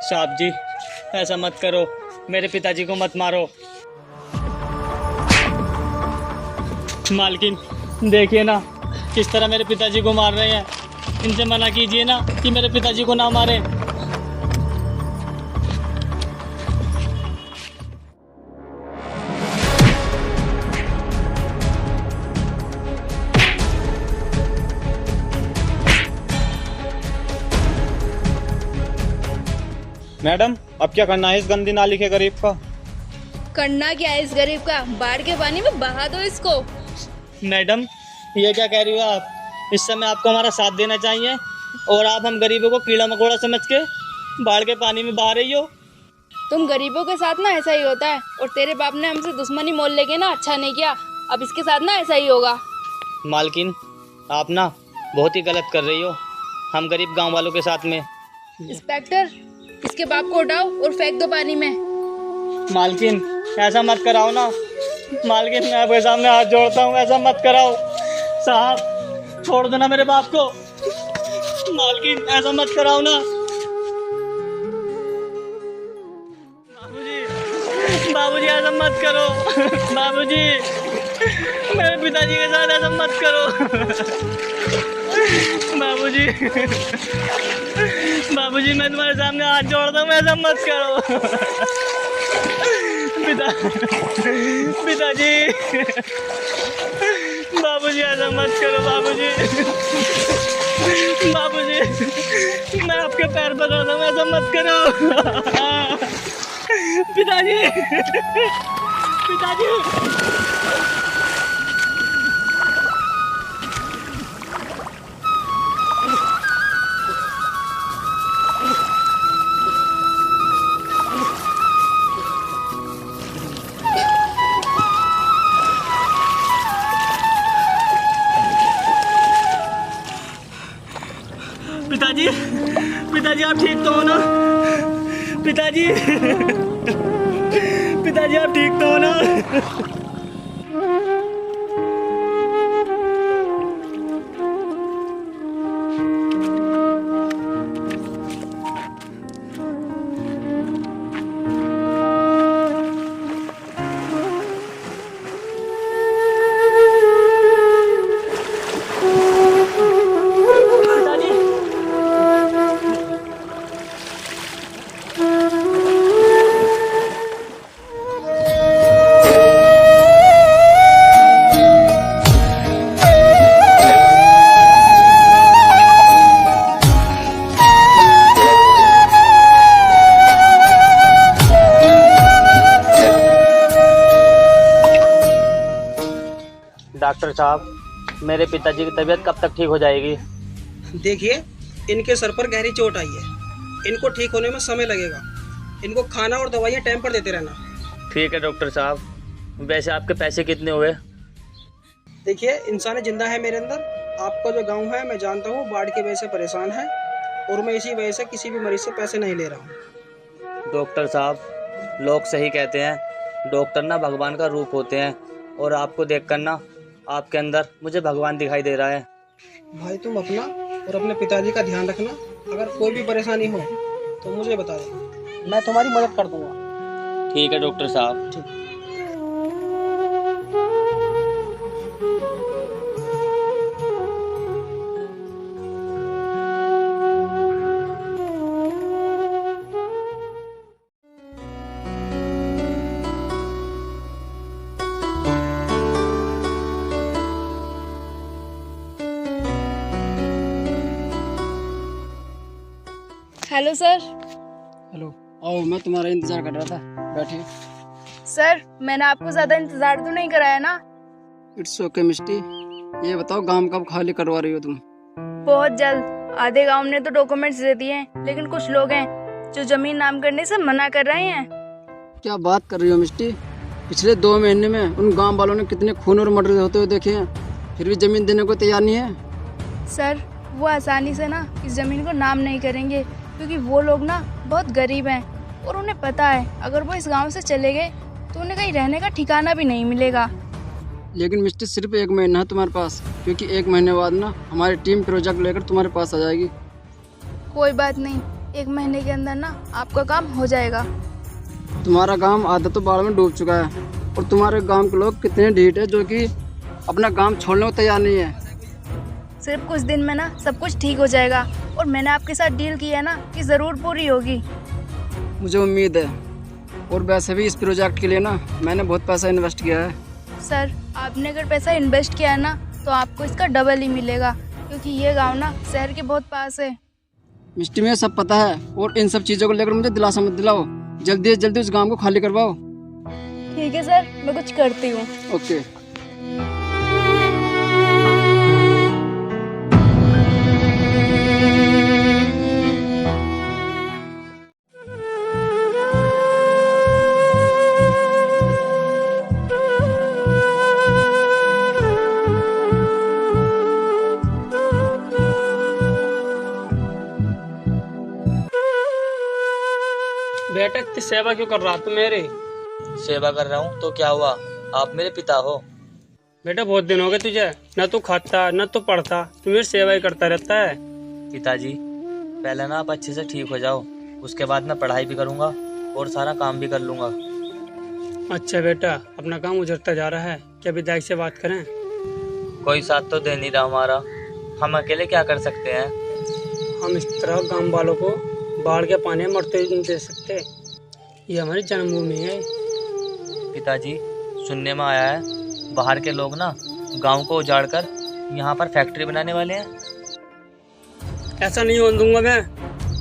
साहब जी ऐसा मत करो, मेरे पिताजी को मत मारो। मालकिन देखिए ना किस तरह मेरे पिताजी को मार रहे हैं, इनसे मना कीजिए ना कि मेरे पिताजी को ना मारे। मैडम अब क्या करना है इस गंदी नाली के गरीब का? करना क्या है इस गरीब का? बाढ़ के पानी में बहा दो इसको। मैडम ये क्या कह रही हो आप? इस समय आपको हमारा साथ देना चाहिए और आप हम गरीबों को कीड़ा मकोड़ा समझ के बाढ़ के पानी में बहा रही हो। तुम गरीबों के साथ ना ऐसा ही होता है, और तेरे बाप ने हमसे दुश्मनी मोल लेके ना अच्छा नहीं किया, अब इसके साथ ना ऐसा ही होगा। मालकिन आप ना बहुत ही गलत कर रही हो हम गरीब गांव वालों के साथ में। इंस्पेक्टर इसके बाप को उठाओ और फेंक दो पानी में। मालकिन ऐसा मत कराओ ना, मालकिन मैं आपके सामने हाथ जोड़ता हूँ, ऐसा मत कराओ साहब, छोड़ दो ना मेरे बाप को। मालकिन ऐसा मत कराओ ना। बाबूजी बाबूजी ऐसा मत करो। बाबूजी मेरे पिताजी के साथ ऐसा मत करो। बाबूजी बाबूजी मैं तुम्हारे सामने हाथ जोड़ता हूँ, ऐसा मत करो। पिताजी बाबूजी ऐसा मत करो। बाबूजी बाबूजी मैं आपके पैर पकड़ता हूँ, ऐसा मत करो। पिताजी पिताजी पिताजी पिताजी आप ठीक तो हो ना? पिताजी पिताजी आप ठीक तो हो ना? डॉक्टर साहब मेरे पिताजी की तबीयत कब तक ठीक हो जाएगी? देखिए इनके सर पर गहरी चोट आई है, इनको ठीक होने में समय लगेगा। इनको खाना और दवाइयाँ टाइम पर देते रहना। ठीक है डॉक्टर साहब, वैसे आपके पैसे कितने हुए? देखिए इंसान जिंदा है मेरे अंदर। आपका जो गांव है मैं जानता हूँ बाढ़ की वजह से परेशान है, और मैं इसी वजह से किसी भी मरीज से पैसे नहीं ले रहा हूँ। डॉक्टर साहब लोग सही कहते हैं, डॉक्टर ना भगवान का रूप होते हैं, और आपको देखकर ना आपके अंदर मुझे भगवान दिखाई दे रहा है। भाई तुम अपना और अपने पिताजी का ध्यान रखना। अगर कोई भी परेशानी हो तो मुझे बता देना, मैं तुम्हारी मदद कर दूंगा। ठीक है डॉक्टर साहब। ठीक। Hello sir. हेलो, आओ मैं तुम्हारा इंतजार कर रहा था, बैठिए। सर मैंने आपको ज्यादा इंतजार तो नहीं कराया ना? इट्स ओके मिस्टी। ये बताओ गांव कब खाली करवा रही हो तुम? बहुत जल्द। आधे गांव ने तो डॉक्यूमेंट्स दे दिए हैं, लेकिन कुछ लोग हैं जो जमीन नाम करने से मना कर रहे हैं। क्या बात कर रही हो मिस्टी? पिछले 2 महीने में उन गांव वालों ने कितने खून और मर्डर होते हुए देखे हैं, फिर भी जमीन देने को तैयार नहीं है। सर वो आसानी से ना इस जमीन को नाम नहीं करेंगे, क्योंकि वो लोग ना बहुत गरीब हैं, और उन्हें पता है अगर वो इस गांव से चले गए तो उन्हें कहीं रहने का ठिकाना भी नहीं मिलेगा। लेकिन मिस्टर सिर्फ 1 महीना है तुम्हारे पास, क्योंकि 1 महीने बाद ना हमारी टीम प्रोजेक्ट लेकर तुम्हारे पास आ जाएगी। कोई बात नहीं, 1 महीने के अंदर ना आपका काम हो जाएगा। तुम्हारा गांव आधा तो बाढ़ में डूब चुका है और तुम्हारे गांव के लोग कितने ढीठ है जो कि अपना गांव छोड़ने को तैयार नहीं है। सिर्फ कुछ दिन में ना सब कुछ ठीक हो जाएगा और मैंने आपके साथ डील की है ना कि ज़रूर पूरी होगी। मुझे उम्मीद है, और वैसे भी इस प्रोजेक्ट के लिए ना मैंने बहुत पैसा इन्वेस्ट किया है। सर, आपने अगर पैसा इन्वेस्ट किया है ना तो आपको इसका डबल ही मिलेगा, क्योंकि ये गांव ना शहर के बहुत पास है। मिस्टी में सब पता है और इन सब चीज़ों को लेकर मुझे दिलासा मत दिलाओ। जल्दी से जल्दी उस गांव को खाली करवाओ। ठीक है सर, मैं कुछ करती हूँ। ओके। बेटा इतनी सेवा क्यों कर रहा तू मेरी? सेवा कर रहा हूँ तो क्या हुआ, आप मेरे पिता हो। बेटा बहुत दिन हो गए तुझे, न तू खाता न तू पढ़ता, तू मेरी सेवा ही करता रहता है। पिताजी, पहले ना आप अच्छे से ठीक हो जाओ, उसके बाद मैं पढ़ाई भी करूँगा और सारा काम भी कर लूँगा। अच्छा बेटा, अपना काम उजरता जा रहा है, क्या विधायक से बात करें? कोई साथ तो दे नहीं रहा हमारा, हम अकेले क्या कर सकते हैं। हम इस तरह गांव वालों को बाढ़ के पानी में मरते नहीं दे सकते, ये हमारी जन्मभूमि है। पिताजी, सुनने में आया है बाहर के लोग ना गांव को उजाड़ कर यहाँ पर फैक्ट्री बनाने वाले हैं। ऐसा नहीं होने दूंगा मैं,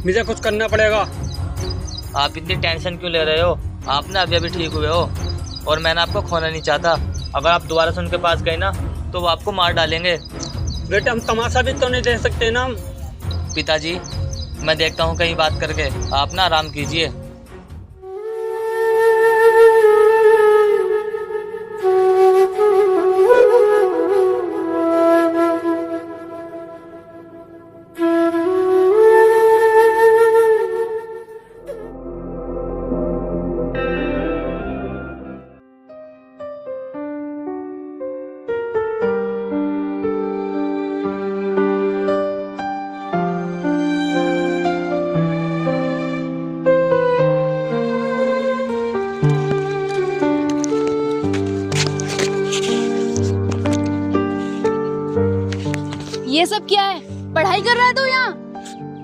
मुझे कुछ करना पड़ेगा। आप इतनी टेंशन क्यों ले रहे हो, आप ना अभी अभी ठीक हुए हो और मैंने आपको खोना नहीं चाहता। अगर आप दोबारा से उनके पास गए ना तो वो आपको मार डालेंगे। बेटा हम तमाशा भी तो नहीं दे सकते ना हम। पिताजी, मैं देखता हूँ कहीं बात करके, आप ना आराम कीजिए। ये सब क्या है? पढ़ाई कर रहा है तू यहाँ?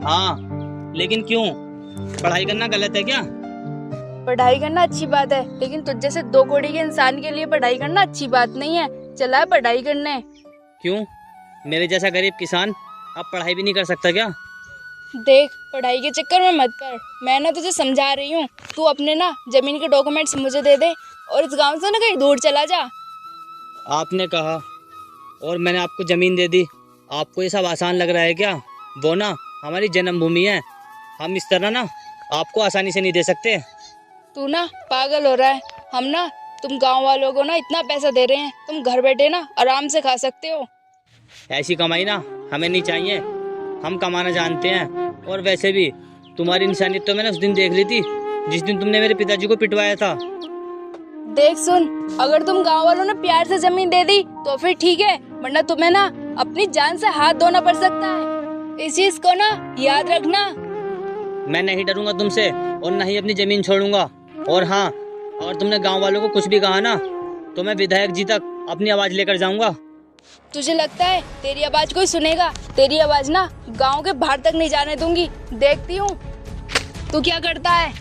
हाँ, लेकिन क्यों, पढ़ाई करना गलत है क्या? पढ़ाई करना अच्छी बात है, लेकिन तुझ जैसे 2 कौड़ी के इंसान के लिए पढ़ाई करना अच्छी बात नहीं है। चला है पढ़ाई करने। क्यों, मेरे जैसा गरीब किसान अब पढ़ाई भी नहीं कर सकता क्या? देख, पढ़ाई के चक्कर में मत पड़, मैं ना तुझे समझा रही हूँ। तू अपने ना जमीन के डॉक्यूमेंट्स मुझे दे दे और इस गांव से ना कहीं दूर चला जा। आपने कहा और मैंने आपको जमीन दे दी, आपको ये सब आसान लग रहा है क्या? वो ना हमारी जन्मभूमि है, हम इस तरह ना आपको आसानी से नहीं दे सकते। तू ना पागल हो रहा है। हम ना तुम गांव वालों को ना इतना पैसा दे रहे हैं, तुम घर बैठे ना आराम से खा सकते हो। ऐसी कमाई ना हमें नहीं चाहिए, हम कमाना जानते हैं। और वैसे भी तुम्हारी इंसानियत तो मैंने उस दिन देख ली थी जिस दिन तुमने मेरे पिताजी को पिटवाया था। देख सुन, अगर तुम गांव वालों ने प्यार से जमीन दे दी तो फिर ठीक है, वरना तुम्हें ना अपनी जान से हाथ धोना पड़ सकता है। इस चीज को ना याद रखना। मैं नहीं डरूंगा तुमसे और न ही अपनी जमीन छोड़ूंगा। और हाँ, अगर तुमने गांव वालों को कुछ भी कहा ना तो मैं विधायक जी तक अपनी आवाज लेकर जाऊंगा। तुझे लगता है तेरी आवाज कोई सुनेगा? तेरी आवाज ना गांव के बाहर तक नहीं जाने दूंगी। देखती हूँ तू क्या करता है।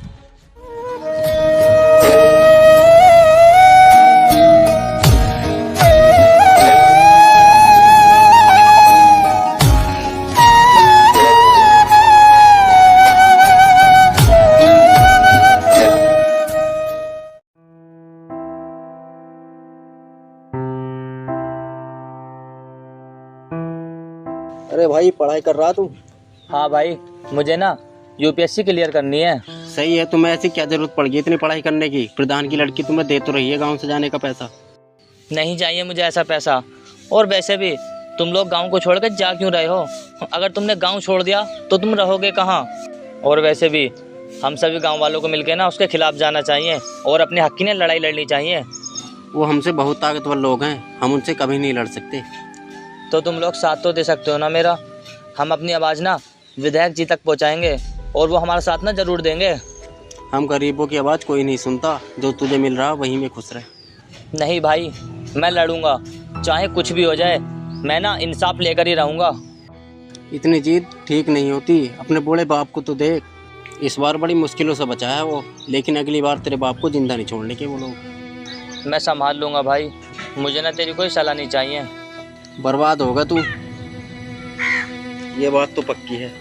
अरे भाई, पढ़ाई कर रहा तू? हाँ भाई, मुझे ना यूपीएससी क्लियर करनी है। सही है, तुम्हें ऐसी क्या जरूरत पड़ गई इतनी पढ़ाई करने की? प्रधान की लड़की तुम्हें दे तो रही है गांव से जाने का पैसा। नहीं चाहिए मुझे ऐसा पैसा। और वैसे भी तुम लोग गांव को छोड़कर जा क्यों रहे हो? अगर तुमने गांव छोड़ दिया तो तुम रहोगे कहाँ? और वैसे भी हम सभी गांव वालों को मिलकर ना उसके खिलाफ जाना चाहिए और अपने हक की लड़ाई लड़नी चाहिए। वो हमसे बहुत ताकतवर लोग हैं, हम उनसे कभी नहीं लड़ सकते। तो तुम लोग साथ तो दे सकते हो ना मेरा? हम अपनी आवाज़ ना विधायक जी तक पहुंचाएंगे और वो हमारा साथ ना जरूर देंगे। हम गरीबों की आवाज़ कोई नहीं सुनता, जो तुझे मिल रहा वहीं में खुश रहे। नहीं भाई, मैं लड़ूंगा, चाहे कुछ भी हो जाए। मैं ना इंसाफ लेकर ही रहूँगा। इतनी जीत ठीक नहीं होती। अपने बूढ़े बाप को तो देख, इस बार बड़ी मुश्किलों से बचा है वो, लेकिन अगली बार तेरे बाप को जिंदा नहीं छोड़ने के वो लोग। मैं संभाल लूँगा भाई, मुझे ना तेरी कोई सलाह नहीं चाहिए। बर्बाद होगा तू, ये बात तो पक्की है।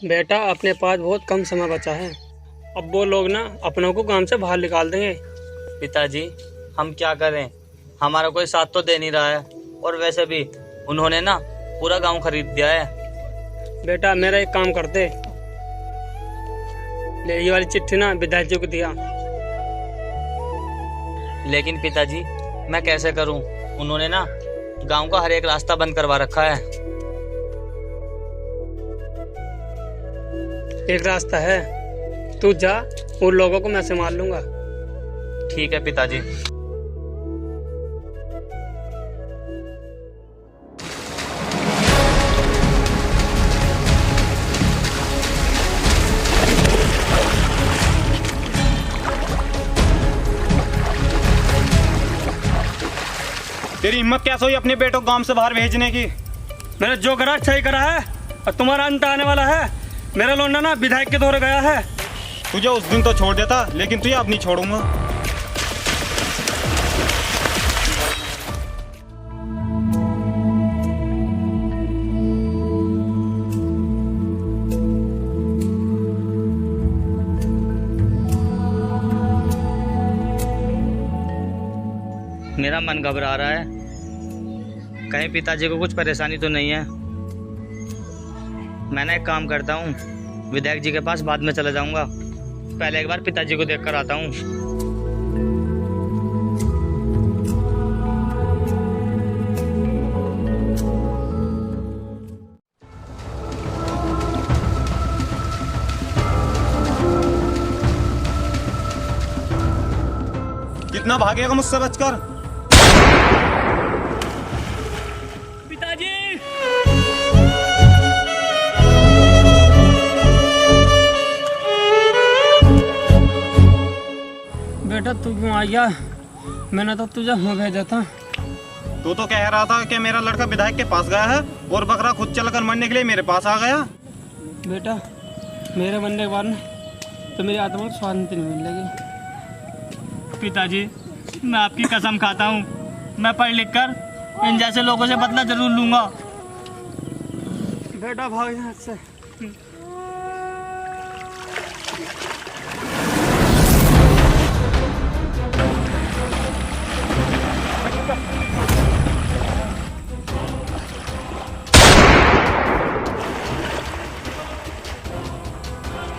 बेटा, अपने पास बहुत कम समय बचा है। अब वो लोग ना अपनों को गांव से बाहर निकाल देंगे। पिताजी, हम क्या करें, हमारा कोई साथ तो दे नहीं रहा है, और वैसे भी उन्होंने ना पूरा गांव खरीद दिया है। बेटा, मेरा एक काम करते, ले ये वाली चिट्ठी ना विधायक जी को दिया। लेकिन पिताजी, मैं कैसे करूं? उन्होंने ना गांव का हर एक रास्ता बंद करवा रखा है। एक रास्ता है, तू जा, उन लोगों को मैं संभाल लूंगा। ठीक है पिताजी। तेरी हिम्मत कैसे हुई अपने बेटों को गांव से बाहर भेजने की? मैंने जो करा सही करा है, और तुम्हारा अंत आने वाला है। मेरा लौंडा ना विधायक के दौरे गया है। तुझे उस दिन तो छोड़ देता, लेकिन तुझे अब नहीं छोड़ूंगा। मेरा मन घबरा रहा है, कहीं पिताजी को कुछ परेशानी तो नहीं है। मैं ना एक काम करता हूँ, विधायक जी के पास बाद में चला जाऊंगा। पहले एक बार पिताजी को देख कर आता हूँ। कितना भागेगा मुझसे बचकर? पिताजी! बेटा, तू क्यों आ गया? मैंने तो तुझे वहाँ भेजा था। तू तो कह रहा था कि मेरा लड़का विधायक के पास गया है, और बकरा खुद चलकर मरने के लिए मेरे पास आ गया। बेटा, मेरे बनने के बाद ना तो मेरी आत्मा को शांति नहीं मिलेगी। पिताजी, मैं आपकी कसम खाता हूँ, मैं पढ़ लिख कर इन जैसे लोगों से बदला जरूर लूँगा। बेटा, भाग यहाँ से।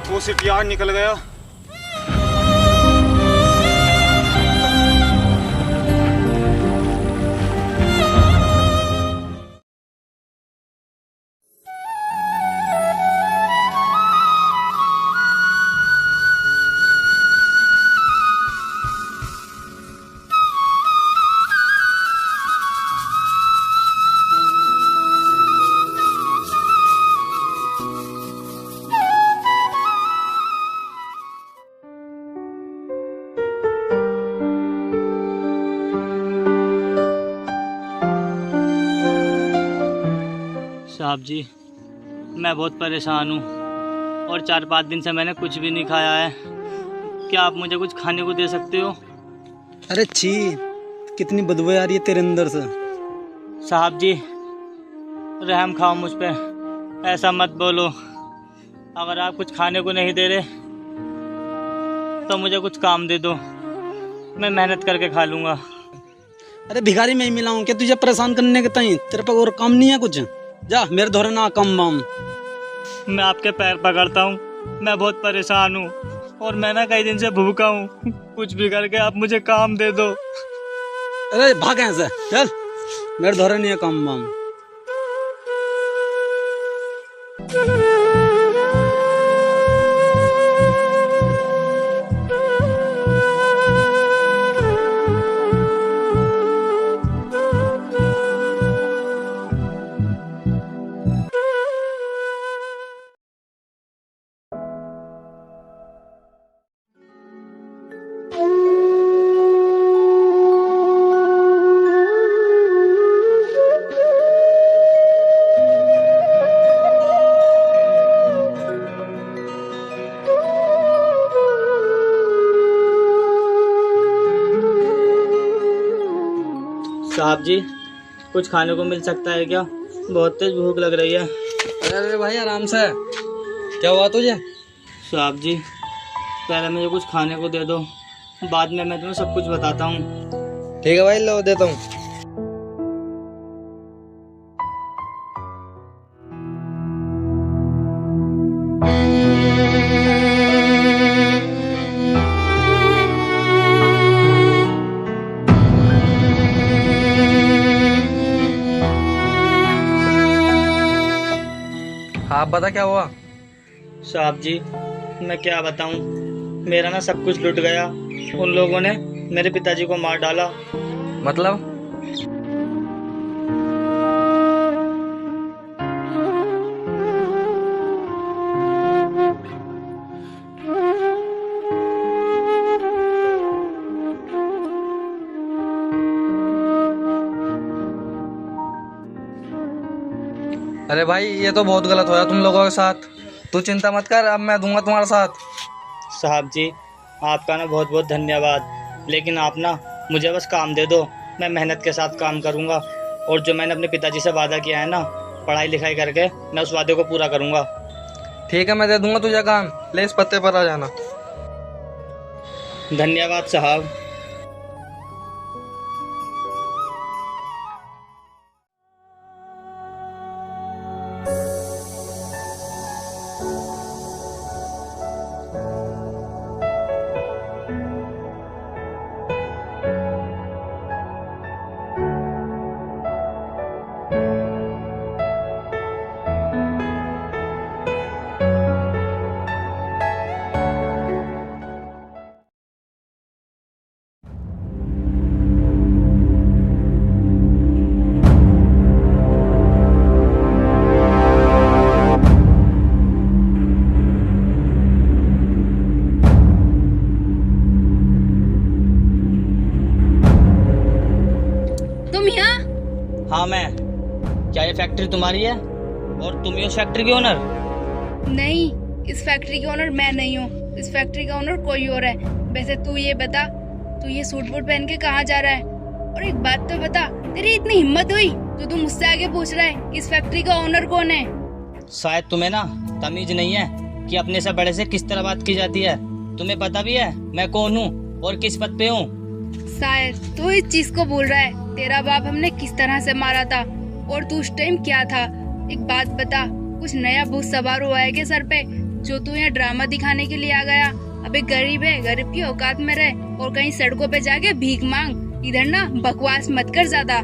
वो सिटियार निकल गया। साहब जी, मैं बहुत परेशान हूँ, और 4-5 दिन से मैंने कुछ भी नहीं खाया है। क्या आप मुझे कुछ खाने को दे सकते हो? अरे छी, कितनी बदबू आ रही है तेरे अंदर से। साहब जी, रहम खाओ मुझ पे, ऐसा मत बोलो। अगर आप कुछ खाने को नहीं दे रहे तो मुझे कुछ काम दे दो, मैं मेहनत करके खा लूँगा। अरे भिखारी मैं ही मिला हूँ क्या तुझे परेशान करने के ताई? तेरे पे और काम नहीं है कुछ? जा मेरे धोरे ना कम बम। मैं आपके पैर पकड़ता हूँ, मैं बहुत परेशान हूँ, और मैं ना कई दिन से भूखा हूँ। कुछ भी करके आप मुझे काम दे दो। अरे भाग यहाँ से, चल, मेरे धोरे नहीं है काम वाम। साहब जी, कुछ खाने को मिल सकता है क्या? बहुत तेज भूख लग रही है। अरे भाई आराम से, क्या हुआ तुझे? साहब जी, पहले मुझे कुछ खाने को दे दो, बाद में मैं तुम्हें सब कुछ बताता हूँ। ठीक है भाई, लो देता हूँ। आप बता क्या हुआ? साहब जी, मैं क्या बताऊँ, मेरा ना सब कुछ लुट गया। उन लोगों ने मेरे पिताजी को मार डाला। मतलब? अरे भाई, ये तो बहुत गलत होया तुम लोगों के साथ। तू चिंता मत कर, अब मैं दूंगा तुम्हारा साथ। साहब जी, आपका ना बहुत बहुत धन्यवाद, लेकिन आप ना मुझे बस काम दे दो, मैं मेहनत के साथ काम करूँगा। और जो मैंने अपने पिताजी से वादा किया है ना, पढ़ाई लिखाई करके मैं उस वादे को पूरा करूँगा। ठीक है, मैं दे दूंगा तुझे काम। ले, इस पत्ते पर आ जाना। धन्यवाद साहब। हाँ मैं। क्या ये फैक्ट्री तुम्हारी है और तुम ही हो फैक्ट्री के ओनर? नहीं, इस फैक्ट्री के ओनर मैं नहीं हूँ, इस फैक्ट्री का ओनर कोई और है। वैसे तू ये बता, तू ये सूट बूट पहन के कहाँ जा रहा है? और एक बात तो बता, तेरी इतनी हिम्मत हुई तो तू मुझसे आगे पूछ रहा है कि इस फैक्ट्री का ओनर कौन है? शायद तुम्हें ना तमीज नहीं है कि अपने से बड़े से किस तरह बात की जाती है। तुम्हें पता भी है मैं कौन हूँ और किस पद पे हूँ? शायद तू इस चीज को भूल रहा है, तेरा बाप हमने किस तरह से मारा था और तू उस टाइम क्या था। एक बात बता, कुछ नया भूत सवार हुआ है क्या सर पे, जो तू यहाँ ड्रामा दिखाने के लिए आ गया? अबे गरीब है, गरीब की औकात में रहे और कहीं सड़कों पे जाके भीख मांग। इधर ना बकवास मत कर ज्यादा।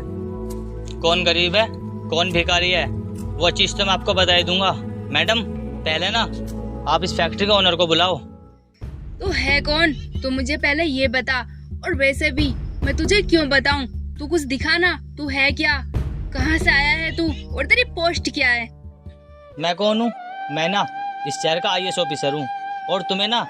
कौन गरीब है, कौन भिखारी है, वो चीज तो मैं आपको बता ही दूंगा। मैडम, पहले ना आप इस फैक्ट्री का ओनर को बुलाओ। तू है कौन, तू मुझे पहले ये बता। और वैसे भी मैं तुझे क्यों बताऊं, तू कुछ दिखा ना, तू है क्या, कहाँ से आया है तू और तेरी पोस्ट क्या है? मैं कौन हूँ? मैं ना इस शहर का IAS ऑफिसर हूँ और तुम्हें ना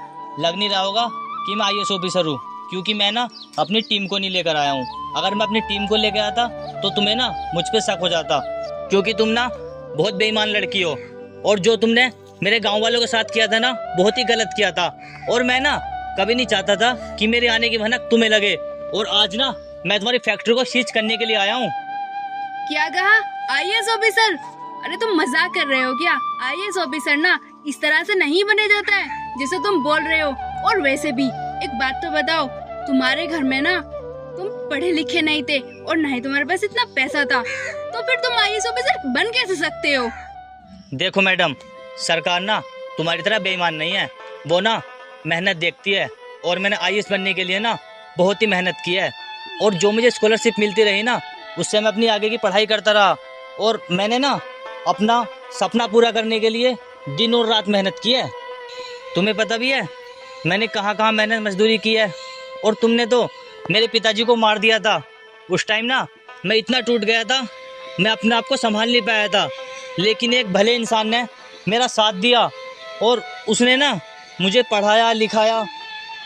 लग नहीं रहा होगा कि मैं IAS ऑफिसर हूँ, क्योंकि मैं ना अपनी टीम को नहीं लेकर आया हूँ। अगर मैं अपनी टीम को लेकर आता तो तुम्हें ना मुझ पे शक हो जाता, क्योंकि तुम ना बहुत बेईमान लड़की हो और जो तुमने मेरे गाँव वालों के साथ किया था ना, बहुत ही गलत किया था। और मैं ना कभी नहीं चाहता था कि मेरे आने की भनक तुम्हें लगे। और आज ना मैं तुम्हारी फैक्ट्री को सीज करने के लिए आया हूँ। क्या कहा? IAS officer? अरे तुम मजाक कर रहे हो क्या? IAS ऑफिसर ना इस तरह से नहीं बने जाता है जैसे तुम बोल रहे हो। और वैसे भी एक बात तो बताओ, तुम्हारे घर में ना तुम पढ़े लिखे नहीं थे और ना ही तुम्हारे पास इतना पैसा था, तो फिर तुम IAS ऑफिसर बन कैसे सकते हो? देखो मैडम, सरकार ना तुम्हारी तरह बेईमान नहीं है, वो ना मेहनत देखती है और मैंने IAS बनने के लिए ना बहुत ही मेहनत की है। और जो मुझे स्कॉलरशिप मिलती रही ना, उससे मैं अपनी आगे की पढ़ाई करता रहा। और मैंने ना अपना सपना पूरा करने के लिए दिन और रात मेहनत की है। तुम्हें पता भी है मैंने कहाँ कहाँ मेहनत मजदूरी की है। और तुमने तो मेरे पिताजी को मार दिया था। उस टाइम ना मैं इतना टूट गया था, मैं अपने आप को संभाल नहीं पाया था। लेकिन एक भले इंसान ने मेरा साथ दिया और उसने ना मुझे पढ़ाया लिखाया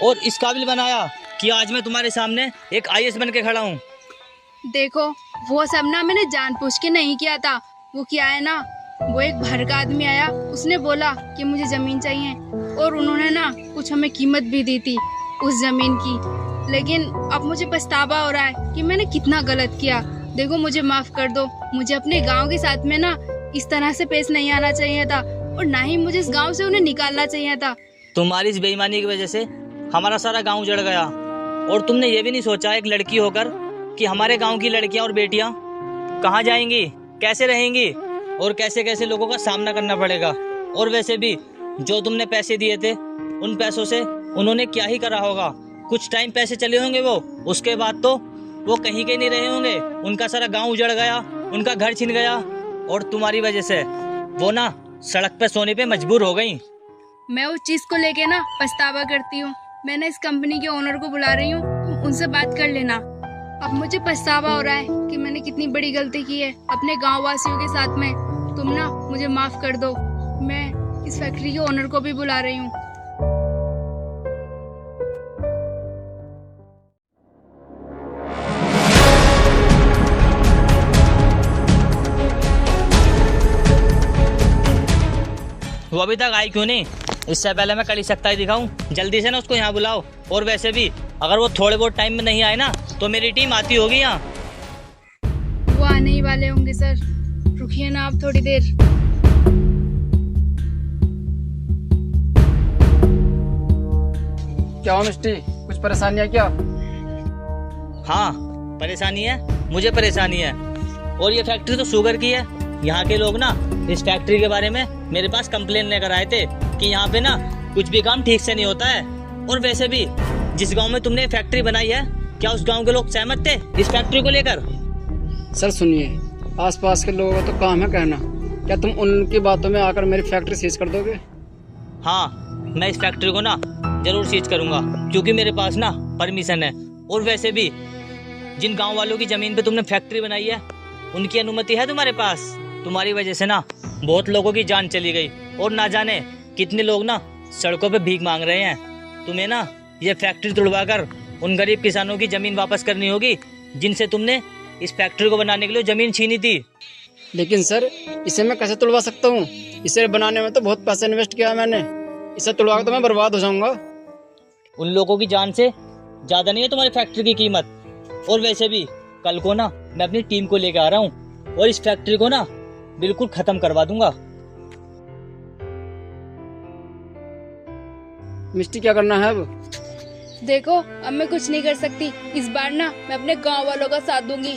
और इस काबिल बनाया कि आज मैं तुम्हारे सामने एक IAS बन के खड़ा हूँ। देखो, वो सब ना मैंने जानबूझ के नहीं किया था। वो क्या है ना, वो एक बाहर का आदमी आया, उसने बोला कि मुझे ज़मीन चाहिए और उन्होंने ना कुछ हमें कीमत भी दी थी उस ज़मीन की। लेकिन अब मुझे पछतावा हो रहा है कि मैंने कितना गलत किया। देखो, मुझे माफ़ कर दो। मुझे अपने गांव के साथ में ना इस तरह से पेश नहीं आना चाहिए था और ना ही मुझे इस गांव से उन्हें निकालना चाहिए था। तुम्हारी इस बेईमानी की वजह से हमारा सारा गांव उजड़ गया। और तुमने ये भी नहीं सोचा एक लड़की होकर कि हमारे गांव की लड़कियां और बेटियां कहाँ जाएंगी, कैसे रहेंगी और कैसे कैसे लोगों का सामना करना पड़ेगा। और वैसे भी जो तुमने पैसे दिए थे, उन पैसों से उन्होंने क्या ही करा होगा। कुछ टाइम पैसे चले होंगे वो, उसके बाद तो वो कहीं के नहीं रहे होंगे। उनका सारा गांव उजड़ गया, उनका घर छिन गया और तुम्हारी वजह से वो ना सड़क पे सोने पे मजबूर हो गई। मैं उस चीज को लेके ना पछतावा करती हूँ। मैंने इस कंपनी के ओनर को बुला रही हूँ, तुम उनसे बात कर लेना। अब मुझे पछतावा हो रहा है कि मैंने कितनी बड़ी गलती की है अपने गांव वासियों के साथ में। तुम ना मुझे माफ कर दो। मैं इस फैक्ट्री के ओनर को भी बुला रही हूँ। वो अभी तक आई क्यों नहीं? इससे पहले मैं कल ही सकता ही दिखाऊं। जल्दी से ना उसको यहाँ बुलाओ। और वैसे भी अगर वो थोड़े बहुत टाइम में नहीं आए ना तो मेरी टीम आती होगी यहाँ। वो आने ही वाले होंगे सर, रुकिए ना आप थोड़ी देर। क्या हो मिस्टी, कुछ परेशानी है क्या? हाँ परेशानी है, मुझे परेशानी है। और ये फैक्ट्री तो शुगर की है। यहाँ के लोग ना इस फैक्ट्री के बारे में मेरे पास कंप्लेन लेकर आए थे कि यहाँ पे ना कुछ भी काम ठीक से नहीं होता है। और वैसे भी जिस गांव में तुमने फैक्ट्री बनाई है, क्या उस गांव के लोग सहमत थे इस फैक्ट्री को लेकर? सर सुनिए, आसपास के लोगों का तो काम है कहना, क्या तुम उनकी बातों में आकर मेरी फैक्ट्री सीज कर दोगे? हाँ, मैं इस फैक्ट्री को ना जरूर सीज करूंगा क्योंकि मेरे पास ना परमिशन है। और वैसे भी जिन गांव वालों की जमीन पे तुमने फैक्ट्री बनाई है, उनकी अनुमति है तुम्हारे पास। तुम्हारी वजह से ना बहुत लोगों की जान चली गई और ना जाने कितने लोग ना सड़कों पे भीख मांग रहे हैं। तुम्हें ना ये फैक्ट्री तुड़वा कर उन गरीब किसानों की जमीन वापस करनी होगी जिनसे तुमने इस फैक्ट्री को बनाने के लिए जमीन छीनी थी। लेकिन सर, इसे मैं कैसे तुड़वा सकता हूँ? इसे बनाने में तो बहुत पैसा इन्वेस्ट किया है मैंने। इसे तुड़वा तो मैं बर्बाद हो जाऊंगा। उन लोगों की जान से ज्यादा नहीं है तुम्हारी फैक्ट्री की कीमत। और वैसे भी कल को ना मैं अपनी टीम को लेकर आ रहा हूँ और इस फैक्ट्री को ना बिल्कुल खत्म करवा दूंगा। मिस्टी क्या करना है अब? देखो, अब मैं कुछ नहीं कर सकती। इस बार ना मैं अपने गांव वालों का साथ दूंगी।